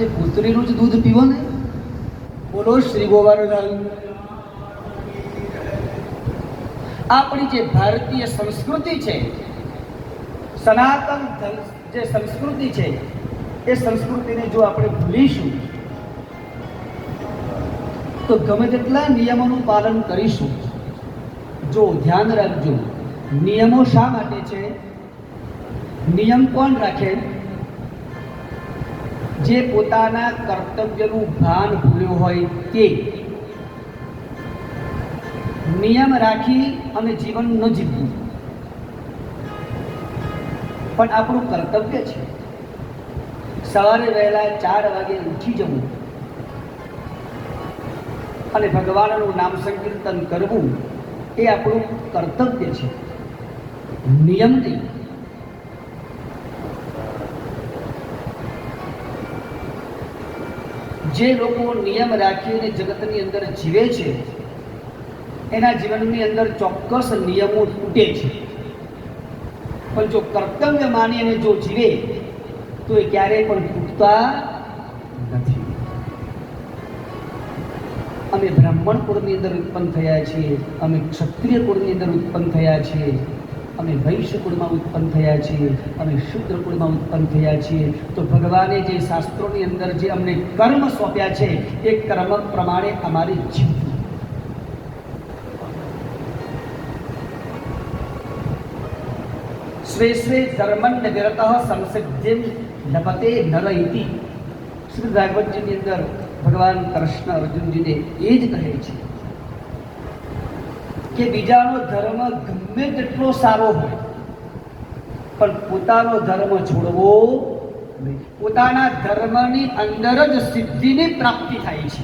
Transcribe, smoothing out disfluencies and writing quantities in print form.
પછી પુત્રીનું જ દૂધ પીવો ને. બોલો શ્રી ગોવર્ધન. આપણી જે ભારતીય સંસ્કૃતિ છે, સનાતન જે સંસ્કૃતિ છે, એ સંસ્કૃતિને જો આપણે ભૂલીશું તો ગમે તેટલા નિયમોનું પાલન કરીશું. જો ધ્યાન રાખજો, નિયમો શા માટે છે? નિયમ કોણ રાખે? જે પોતાના કર્તવ્યનું ભાન ભૂલ્યો હોય તે. નિયમ રાખી અને જીવન ન જીવવું પણ આપણું કર્તવ્ય છે. સવારે વહેલા 4 વાગે ઉઠી જવું અને ભગવાનનું નામ સંકીર્તન કરવું એ આપણું કર્તવ્ય છે, નિયમ નહીં. જે લોકો નિયમ રાખીને જગતની અંદર જીવે છે એના જીવનની અંદર ચોક્કસ નિયમો તૂટે છે, પણ જો કર્તવ્ય માનીને જો જીવે તો એ ક્યારેય પણ તૂટતા નથી. અમે બ્રાહ્મણ કુળની અંદર ઉત્પન્ન થયા છીએ, અમે ક્ષત્રિય કુળની અંદર ઉત્પન્ન થયા છીએ, અમે વૈશ્ય કુળમાં ઉત્પન્ન થયા છીએ, અમે શુદ્ર કુળમાં ઉત્પન્ન થયા છીએ. તો ભગવાને જે શાસ્ત્રોની અંદર જે અમને કર્મ સોંપ્યા છે એ કર્મ પ્રમાણે અમારે જીવવું. સ્વે સ્વે ધર્મન્ન વિરતઃ સંસિદ્ધિમ લભતે નર ઇતિ. શ્રી ભાગવતજીની અંદર ભગવાન કૃષ્ણ અર્જુનજીને એ જ કહે છે કે બીજાનો ધર્મ ગમે તેટલો સારો હોય પણ પોતાનો ધર્મ છોડવો નહીં. પોતાના ધર્મની અંદર જ સિદ્ધિની પ્રાપ્તિ થાય છે.